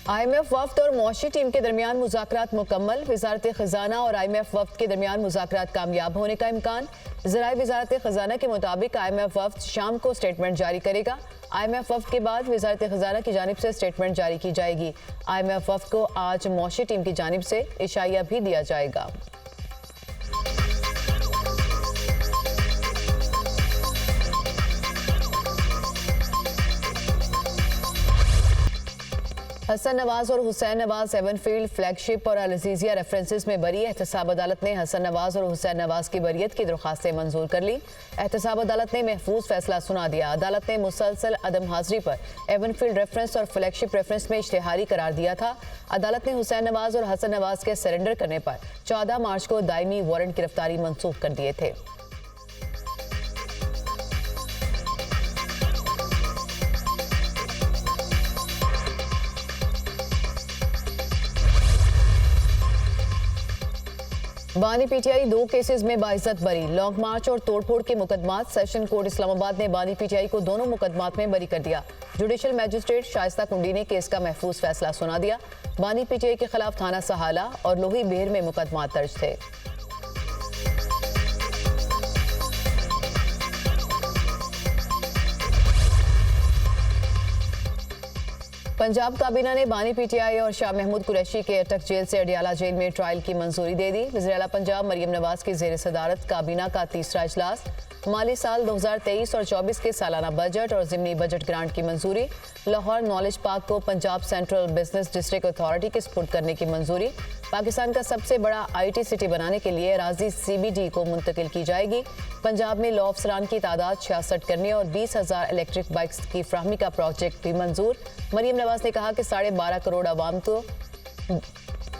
IMF वफ्द और मौशी team के दरमियान मुज़ाकरात मुकम्मल। वज़ारत ख़ज़ाना और IMF वफ्द के दरमियान मुज़ाकरात कामयाब होने का इम्कान। ज़राए वज़ारत ख़ज़ाना के मुताबिक IMF वफ्द शाम को स्टेटमेंट जारी करेगा। IMF वफ्द के बाद वज़ारत ख़ज़ाना की जानिब से स्टेटमेंट जारी की जाएगी। IMF वफ्द को आज मौशी टीम की जानिब से इशाइया भी दिया जाएगा। हसन नवाज और हुसैन नवाज एवनफील्ड फ्लैगशिप और अल-अज़ीज़िया रेफरेंसेस में बरी। एहतसाब अदालत ने हसन नवाज और हुसैन नवाज की बरियत की दरख्वास्तें मंजूर कर ली। एहतसाब अदालत ने महफूज फैसला सुना दिया। अदालत ने मुसलसल अदम हाजिरी पर एवनफील्ड रेफरेंस और फ्लैगशिप रेफरेंस में इश्तिहारी करार दिया था। अदालत ने हुसैन नवाज और हसन नवाज के सरेंडर करने पर 14 मार्च को दायमी वारंट गिरफ्तारी मंसूख कर दिए थे। बानी पीटीआई 2 केसेस में बाइज्जत बरी। लॉन्ग मार्च और तोड़फोड़ के मुकदमात। सेशन कोर्ट इस्लामाबाद ने बानी पीटीआई को दोनों मुकदमात में बरी कर दिया। जुडिशल मैजिस्ट्रेट शाइस्ता कुंडी ने केस का महफूज फैसला सुना दिया। बानी पीटीआई के खिलाफ थाना सहाला और लोही बेहर में मुकदमात दर्ज थे। पंजाब काबीना ने बानी पीटीआई और शाह महमूद कुरैशी के अटक जेल से अडियाला जेल में ट्रायल की मंजूरी दे दी। वज़ीर आला पंजाब मरियम नवाज की ज़ेर सदारत काबीना का तीसरा इजलास। माली साल 2023 और 24 के सालाना बजट और ज़िमनी बजट ग्रांट की मंजूरी। लाहौर नॉलेज पार्क को Punjab central business district authority के सुपुर्द करने की मंजूरी। पाकिस्तान का सबसे बड़ा IT सिटी बनाने के लिए अराजी CBD को मुंतकिल की जाएगी। पंजाब में लॉ अफसरान की तादाद 66 करने और 20,000 इलेक्ट्रिक बाइक्स की फ्राहमी का प्रोजेक्ट भी मंजूर। मरियम नवाज ने कहा कि 12.5 करोड़ आवाम को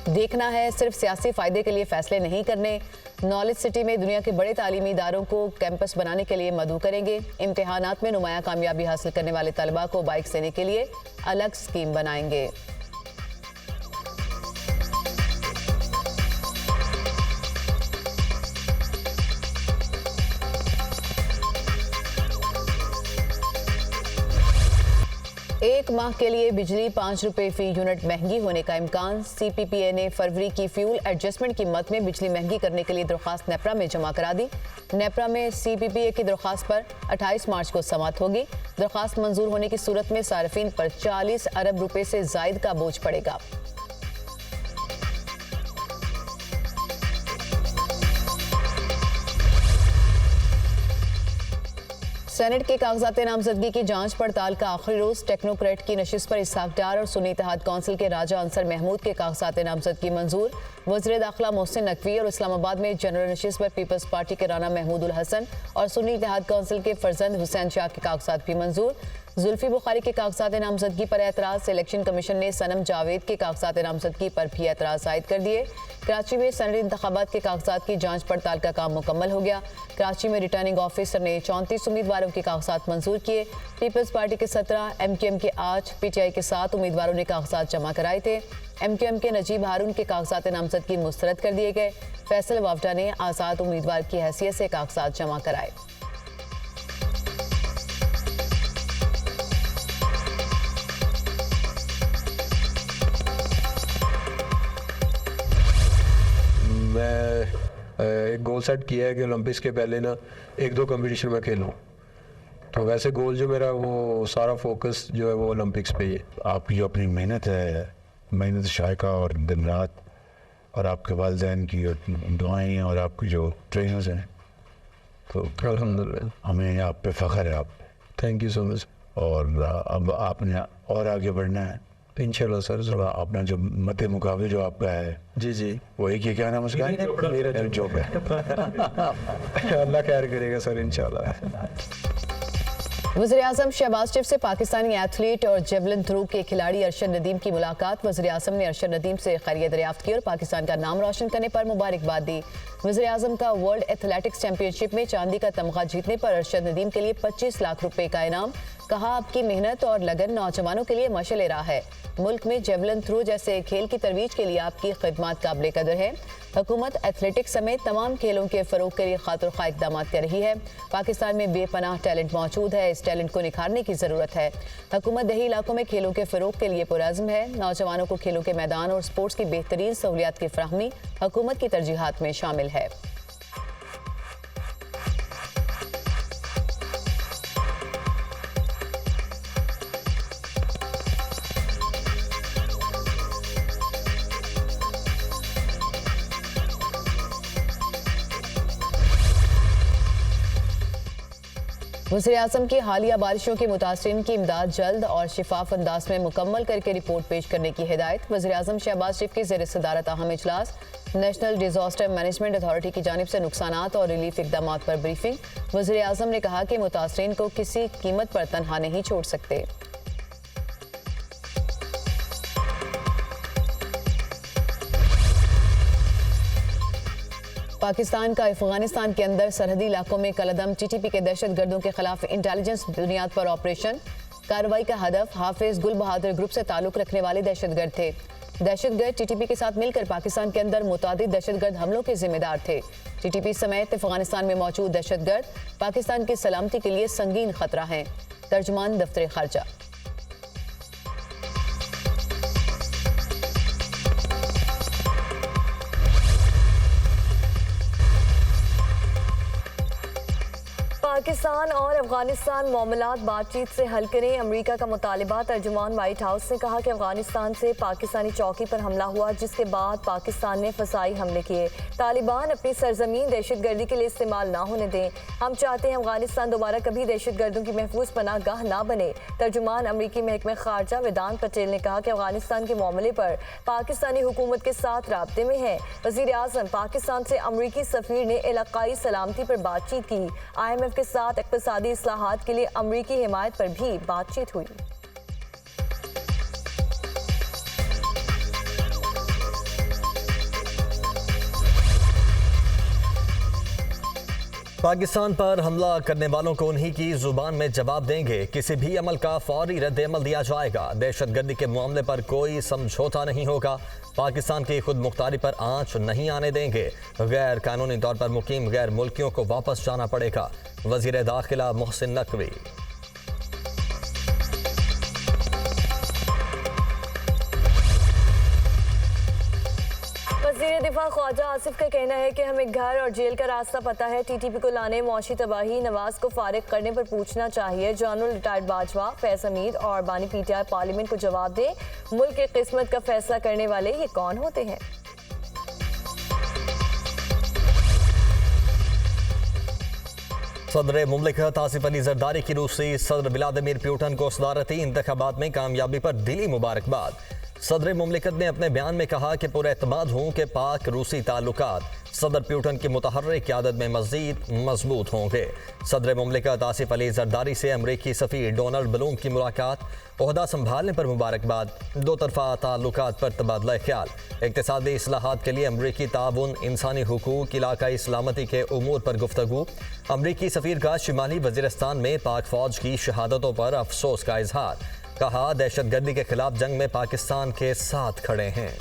देखना है, सिर्फ सियासी फ़ायदे के लिए फैसले नहीं करने। नॉलेज सिटी में दुनिया के बड़े तालीमी इदारों को कैंपस बनाने के लिए मदऊ करेंगे। इम्तिहानात में नुमाया कामयाबी हासिल करने वाले तलबा को बाइक्स देने के लिए अलग स्कीम बनाएंगे। एक माह के लिए बिजली 5 रुपये फी यूनिट महंगी होने का इम्कान। CPPA ने फरवरी की फ्यूल एडजस्टमेंट कीमत में बिजली महंगी करने के लिए दरख्वास्त नेपरा में जमा करा दी। नेपरा में CPPA की दरख्वास्त पर 28 मार्च को समाअत होगी। दरख्वास्त मंजूर होने की सूरत में सार्फिन पर 40 अरब रुपए से जायद का बोझ पड़ेगा। सेनेट के कागजात नामजदगी की जांच पड़ताल का आखिरी रोज। टेक्नोक्रेट की नशिस्त पर इसहाक डार और सुन्नी इत्तेहाद कौंसिल के राजा अंसर महमूद के कागजात नामजदगी मंजूर। वज़ीर दाखिला मोहसिन नकवी और इस्लामाबाद में जनरल नशिस्त पर पीपल्स पार्टी के राना महमूद उल हसन और सुन्नी इत्तेहाद कौंसिल के फरजंद हुसैन शाह के कागजात भी मंजूर। जुल्फी बुखारी के कागजात नामजदगी पर एतराज़। इलेक्शन कमीशन ने सनम जावेद के कागजात नामजदगी पर भी एतराज़ आयद कर दिए। कराची में सेनेट इंतखाबात के कागजात की जांच पड़ताल का काम मुकम्मल हो गया। कराची में रिटर्निंग ऑफिसर ने 34 उम्मीदवारों के कागजात मंजूर किए। पीपल्स पार्टी के 17, MQM के 8, PTI के 7 उम्मीदवारों ने कागजात जमा कराए थे। MQM के नजीब हारून के कागजात नामजदगी मुस्तरद कर दिए गए। फैसल वावडा ने आज़ाद उम्मीदवार की हैसियत से कागजात जमा कराए। मैं एक गोल सेट किया है कि ओलंपिक्स के पहले ना 1-2 कंपटीशन में खेलूं। तो वैसे गोल जो मेरा वो सारा फोकस जो है वो ओलंपिक्स पे ही है। आपकी जो अपनी मेहनत है, मेहनत शायका और दिन रात, और आपके वालिदैन की दुआएं और आपकी जो ट्रेनर्स हैं, तो अल्हम्दुलिल्लाह हमें आप पे फ़ख्र है। आप थैंक यू सो मच। और अब आपने और आगे बढ़ना है इंशाल्लाह सर। थोड़ा अपना जो मत मुकाबले जो आपका है, जी वो एक ही क्या नाम उसका है? मेरा जॉब है। अल्लाह खैर करेगा सर इंशाल्लाह। वज़ीर-ए-आज़म शहबाज शरीफ से पाकिस्तानी एथलीट और जेवलिन थ्रो के खिलाड़ी अरशद नदीम की मुलाकात। वज़ीर-ए-आज़म ने अरशद नदीम से खैरियत दरियाफ्त की और पाकिस्तान का नाम रोशन करने पर मुबारकबाद दी। वज़ीर-ए-आज़म का वर्ल्ड एथलेटिक्स चैंपियनशिप में चांदी का तमगा जीतने पर अरशद नदीम के लिए 25 लाख रुपए का इनाम। कहा, आपकी मेहनत और लगन नौजवानों के लिए मशाल राह है। मुल्क में जेवलिन थ्रो जैसे खेल की तरवीज के लिए आपकी खिदमत काबिल कदर है। हुकूमत एथलेटिक्स समेत तमाम खेलों के फरोग के लिए खातिर खा इकदाम कर रही है। पाकिस्तान में बेपनाह टैलेंट मौजूद है, इस टैलेंट को निखारने की ज़रूरत है। हुकूमत दही इलाकों में खेलों के फरोग के लिए पुरज़्म है। नौजवानों को खेलों के मैदान और स्पोर्ट्स की बेहतरीन सहूलियात की फराहमी हुकूमत की तरजीहात में शामिल है। वज़ीर-ए-आज़म की हालिया बारिशों के मुतासरीन की इमदाद जल्द और शिफाफ अंदाज में मुकम्मल करके रिपोर्ट पेश करने की हिदायत। वज़ीर-ए-आज़म शहबाज शरीफ की ज़ेर सदारत अहम इजलास। नेशनल डिजास्टर मैनेजमेंट अथॉरिटी की जानिब से नुकसानात और रिलीफ इकदाम पर ब्रीफिंग। वज़ीर-ए-आज़म ने कहा कि मुतासरीन को किसी कीमत पर तनहा नहीं छोड़ सकते। पाकिस्तान का अफगानिस्तान के अंदर सरहदी इलाकों में कलअदम टीटीपी के दहशतगर्दों के खिलाफ इंटेलिजेंस बुनियाद पर ऑपरेशन। कार्रवाई का हदफ हाफिज गुल बहादुर ग्रुप से ताल्लुक रखने वाले दहशतगर्द थे। दहशतगर्द टीटीपी के साथ मिलकर पाकिस्तान के अंदर मुतादिद दहशतगर्द हमलों के जिम्मेदार थे। टीटीपी समेत अफगानिस्तान में मौजूद दहशतगर्द पाकिस्तान की सलामती के लिए संगीन खतरा हैं। तर्जुमान दफ्तर खारजा। पाकिस्तान और अफगानिस्तान मामलात बातचीत से हल करें, अमेरिका का मुतालिबा। तर्जुमान व्हाइट हाउस ने कहा कि अफगानिस्तान से पाकिस्तानी चौकी पर हमला हुआ, जिसके बाद पाकिस्तान ने फसाई हमले किए। तालिबान अपनी सरजमीन दहशतगर्दी के लिए इस्तेमाल ना होने दें। हम चाहते हैं अफगानिस्तान दोबारा कभी दहशतगर्दों की महफूज पनाहगाह ना बने। तर्जुमान अमरीकी महकमे खारजा वेदांत पटेल ने कहा कि अफगानिस्तान के मामले पर पाकिस्तानी हुकूमत के साथ राब्ते में है। वज़ीर-ए-आज़म पाकिस्तान से अमरीकी सफीर ने इलाकाई सलामती पर बातचीत की। IMF के साथ इक़्तिसादी इस्लाहात के लिए अमरीकी हिमायत पर भी बातचीत हुई। पाकिस्तान पर हमला करने वालों को उन्हीं की जुबान में जवाब देंगे। किसी भी अमल का फौरी रद्द-ए-अमल दिया जाएगा। दहशतगर्दी के मामले पर कोई समझौता नहीं होगा। पाकिस्तान की खुद मुख्तारी पर आंच नहीं आने देंगे। गैर कानूनी तौर पर मुकीम गैर मुल्कियों को वापस जाना पड़ेगा। वज़ीर दाखिला मोहसिन नकवी। वज़ीर दिफा ख्वाजा आसिफ का कहना है कि हमें घर और जेल का रास्ता पता है। टीटीपी को लाने मौशी तबाही, नवाज को फारिग करने पर पूछना चाहिए। जनरल रिटायर्ड बाजवा, फैज हमीद और बानी PTI पार्लियामेंट को जवाब दें। मुल्क की किस्मत का फैसला करने वाले ये कौन होते हैं? सदर मुमलिकत आसिफ अली जरदारी की रूसी सदर व्लादिमीर पुतिन को सदारती इंतखाबात में कामयाबी पर दिली मुबारकबाद। सदर मुमलिकत ने अपने बयान में कहा कि पुरएतमाद हूँ कि पाक रूसी ताल्लुकात सदर पुतिन की मुतहर्रिक क़यादत में मज़ीद मजबूत होंगे। सदर मुमलिकत आसिफ अली जरदारी से अमरीकी सफ़ीर डोनाल्ड ब्लूम की मुलाकात, ओहदा संभालने पर मुबारकबाद, दो तरफ़ा ताल्लुकात पर तबादला ख्याल, इक़्तिसादी इस्लाहात के लिए अमरीकी ताउन, इंसानी हुकूक, इलाकाई सलामती के उमूर पर गुफ्तगू। अमरीकी सफ़ीर का शिमाली वज़ीरिस्तान में पाक फ़ौज की शहादतों पर अफसोस का इजहार। कहा, दहशतगर्दी के खिलाफ जंग में पाकिस्तान के साथ खड़े हैं।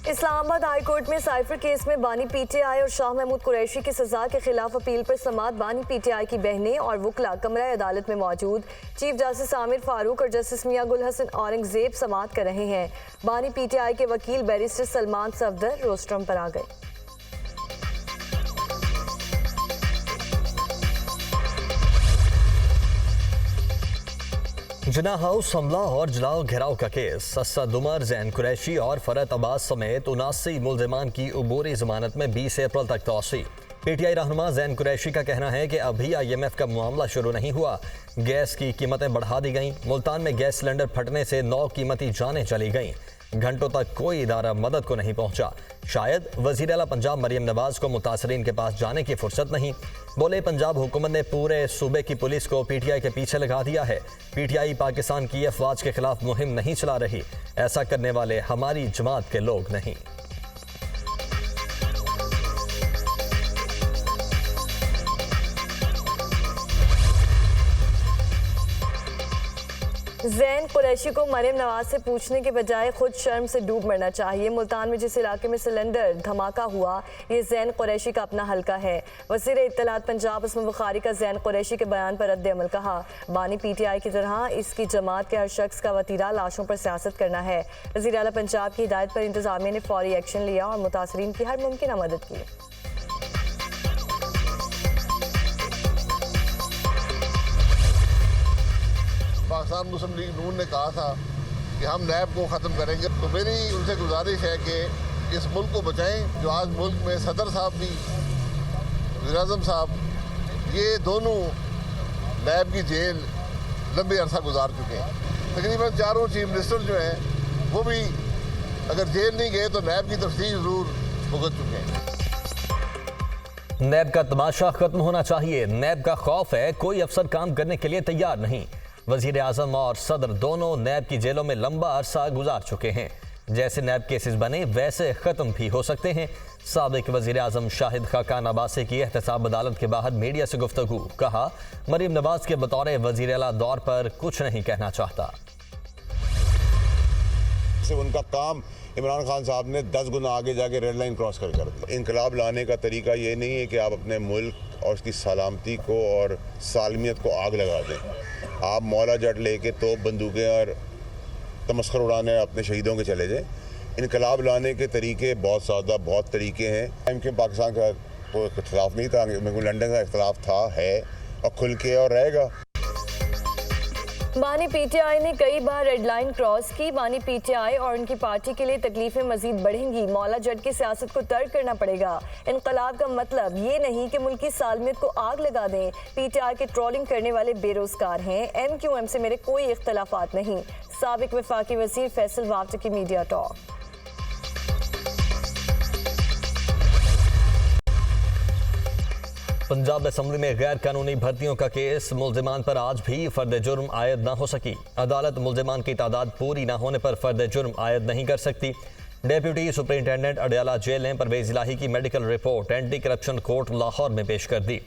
इस्लामाबाद हाई कोर्ट में साइफर केस में बानी PTI और शाह महमूद कुरैशी की सजा के खिलाफ अपील पर समात। बानी PTI की बहनें और वकला कमरा अदालत में मौजूद। चीफ जस्टिस आमिर फारूक और जस्टिस मियां गुल हसन औरंगजेब समात कर रहे हैं। बानी PTI के वकील बैरिस्टर सलमान सफदर रोस्ट्रम पर आ गए। जिना हाउस हमला और जलाओ घेराव का केस। असद उमर, जैन कुरैशी और फरत अब्बास समेत 79 मुल्जिमान की अबूरी जमानत में 20 अप्रैल तक तौसी। PTI रहनुमा जैन कुरैशी का कहना है कि अभी IMF का मामला शुरू नहीं हुआ। गैस की कीमतें बढ़ा दी गईं। मुल्तान में गैस सिलेंडर फटने से 9 कीमती जानें चली गईं। घंटों तक कोई इदारा मदद को नहीं पहुंचा। शायद वज़ीर आला पंजाब मरियम नवाज को मुतासरीन के पास जाने की फुर्सत नहीं। बोले, पंजाब हुकूमत ने पूरे सूबे की पुलिस को पीटीआई के पीछे लगा दिया है। पीटीआई पाकिस्तान की अफवाज के खिलाफ मुहिम नहीं चला रही। ऐसा करने वाले हमारी जमात के लोग नहीं। ज़ैन कुरैशी को मरियम नवाज से पूछने के बजाय खुद शर्म से डूब मरना चाहिए। मुल्तान में जिस इलाके में सिलेंडर धमाका हुआ, ये ज़ैन कुरैशी का अपना हल्का है। वज़ीर इत्तलात पंजाब उस्मान बुखारी का ज़ैन कुरैशी के बयान पर रद्द अमल कहा। बानी पीटीआई की तरह इसकी जमात के हर शख्स का वतीरा लाशों पर सियासत करना है। वज़ीर आला पंजाब की हिदायत पर इंतजामिया ने फौरी एक्शन लिया और मुतासरीन की हर मुमकिन मदद की। पाकिस्तान मुस्लिम लीग नून ने कहा था कि हम नैब को ख़त्म करेंगे, तो मेरी उनसे गुजारिश है कि इस मुल्क को बचाएं। जो आज मुल्क में सदर साहब भी, वज़ीर-ए-आज़म साहब, ये दोनों नैब की जेल लंबे अरसा गुजार चुके हैं। तकरीबन चारों चीफ मिनिस्टर जो हैं वो भी अगर जेल नहीं गए तो नैब की तफ्तीश ज़रूर भुगत चुके हैं। नैब का तमाशा खत्म होना चाहिए। नैब का खौफ है, कोई अफसर काम करने के लिए तैयार नहीं। वजीर आजम और सदर दोनों नैब की जेलों में लंबा अरसा गुजार चुके हैं। जैसे नैब केसेस बने वैसे खत्म भी हो सकते हैं। साबिक वजीर आजम शाहिद खाकान अब्बासी की एहतसाब अदालत के बाहर मीडिया से गुफ्तगू, कहा, मरियम नवाज के बतौर वजीर आला दौर पर कुछ नहीं कहना चाहता। उनका काम इमरान खान साहब ने 10 गुना आगे जाके रेड लाइन क्रॉस कर दिया। इनकलाब लाने का तरीका ये नहीं है कि आप अपने मुल्क और उसकी सलामती को और सालमियत को आग लगा दें। आप मौला जट लेके तोप बंदूकें और तमस्खर उड़ाने अपने शहीदों के चले जाएं। इनकलाब लाने के तरीके बहुत सादा, बहुत तरीके हैं। इनके पाकिस्तान का कोई इख्तिलाफ नहीं था, लंदन का इख्तिलाफ था, है और खुल के और रहेगा। बानी पीटीआई ने कई बार रेड लाइन क्रॉस की। बानी पीटीआई और उनकी पार्टी के लिए तकलीफें मजीद बढ़ेंगी। मौला जट की सियासत को तर्क करना पड़ेगा। इनकलाब का मतलब ये नहीं कि मुल्क की सालमियत को आग लगा दें। पीटीआई के ट्रोलिंग करने वाले बेरोजगार हैं। MQM से मेरे कोई इख्तलाफात नहीं। साबिक वफाकी वजीर फैसल वाफ्ट की मीडिया टॉक। पंजाब असम्बली में गैर कानूनी भर्तियों का केस, मुल्जिमान पर आज भी फर्द जुर्म आयद न हो सकी। अदालत मुल्जिमान की तादाद पूरी न होने पर फर्द जुर्म आयद नहीं कर सकती। डेप्यूटी सुपरिंटेंडेंट अडयाला जेल ने परवेज इलाही की medical report anti corruption court Lahore में पेश कर दी।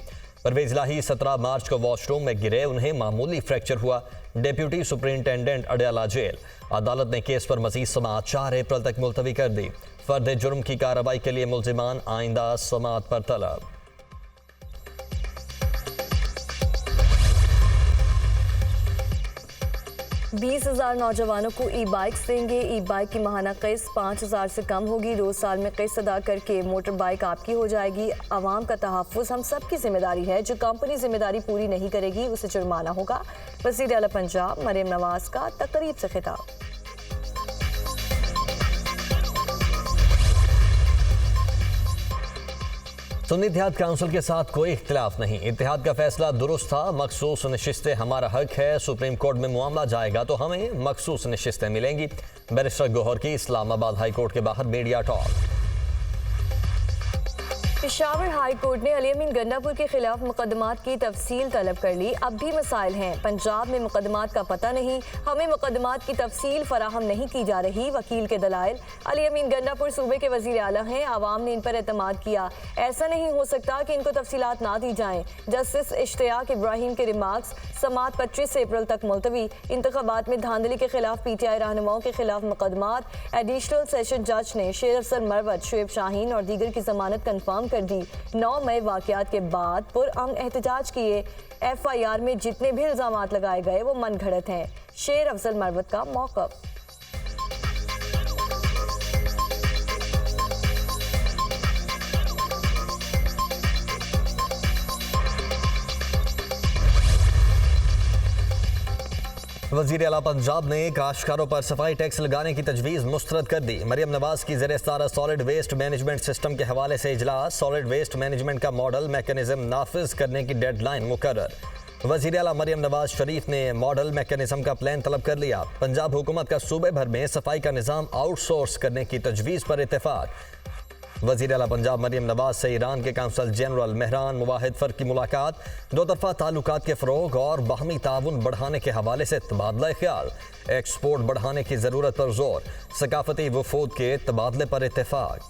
परवेज इलाही 17 मार्च को वॉशरूम में गिरे, उन्हें मामूली फ्रैक्चर हुआ। Deputy superintendent Adiala jail. अदालत ने केस पर मजीद समाअत 4 अप्रैल तक मुलतवी कर दी। फर्द जुर्म की कार्रवाई के लिए मुल्जिमान आइंदा समाअत पर तलब। 20,000 नौजवानों को ई बाइक्स देंगे। ई बाइक की माहाना किस्त 5,000 से कम होगी। 2 साल में किस्त अदा करके मोटर बाइक आपकी हो जाएगी। आवाम का तहफ़्फ़ुज़ हम सब की जिम्मेदारी है। जो कंपनी जिम्मेदारी पूरी नहीं करेगी उसे जुर्माना होगा। वज़ीर आला पंजाब मरियम नवाज का तकरीब से खिताब। सुन्नी इत्तेहाद काउंसिल के साथ कोई इख्तिलाफ नहीं। इत्तेहाद का फैसला दुरुस्त था। मखसूस नशिस्तें हमारा हक है। सुप्रीम कोर्ट में मामला जाएगा तो हमें मखसूस नशिस्तें मिलेंगी। बैरिस्टर गौहर की इस्लामाबाद हाई कोर्ट के बाहर media talk. Peshawar high court ने अली अमीन गंडापुर के खिलाफ मुकदमात की तफसील तलब कर ली। अब भी मसाइल हैं। पंजाब में मुकदमात का पता नहीं, हमें मुकदमात की तफसील फराहम नहीं की जा रही। वकील के दलाइल, अली अमीन गंडापुर सूबे के वजीर आला हैं। आवाम ने इन पर एतमाद किया। ऐसा नहीं हो सकता कि इनको तफसीलात ना दी जाएं। जस्टिस इश्तियाक इब्राहिम के रिमार्क्स, समाअत 25 अप्रैल तक मुलतवी। इंतखाबात में धांधली के खिलाफ पीटीआई रहनुमाओं के खिलाफ मुकदमात। एडिशनल सेशन जज ने शेर अफसर मरवत, शुएब शाहीन और दीगर की जमानत कन्फर्म कर दी। 9 मई वाकयात के बाद पुरअमन एहतजाज किए। FIR में जितने भी इल्जामात लगाए गए वो मनगढ़ंत हैं। शेर अफजल मरवत का मौक़िफ़। वज़ीर आला पंजाब ने काश्तकारों पर सफाई टैक्स लगाने की तजवीज़ मुस्तरद कर दी। मरियम नवाज की ज़ेर-ए-सदारत सॉलिड वेस्ट मैनेजमेंट सिस्टम के हवाले से इजलास। सॉलिड वेस्ट मैनेजमेंट का मॉडल मैकेनिज्म नाफिज करने की डेडलाइन मुकर्रर। वज़ीर आला मरियम नवाज शरीफ ने मॉडल मैकेनिज्म का प्लान तलब कर लिया। पंजाब हुकूमत का सूबे भर में सफाई का निज़ाम आउटसोर्स करने की तजवीज़ पर इत्तेफाक। वज़ीर आला पंजाब मरियम नवाज से ईरान के काउंसल जनरल मेहरान मुवाहिद फ़र्क की मुलाकात। दो तरफ़ा ताल्लुकात के फ़रोग़ और बाहमी ताउन बढ़ाने के हवाले से तबादला ख्याल। एक्सपोर्ट बढ़ाने की ज़रूरत पर जोर। सकाफ़ती वफूद के तबादले पर इत्तेफाक।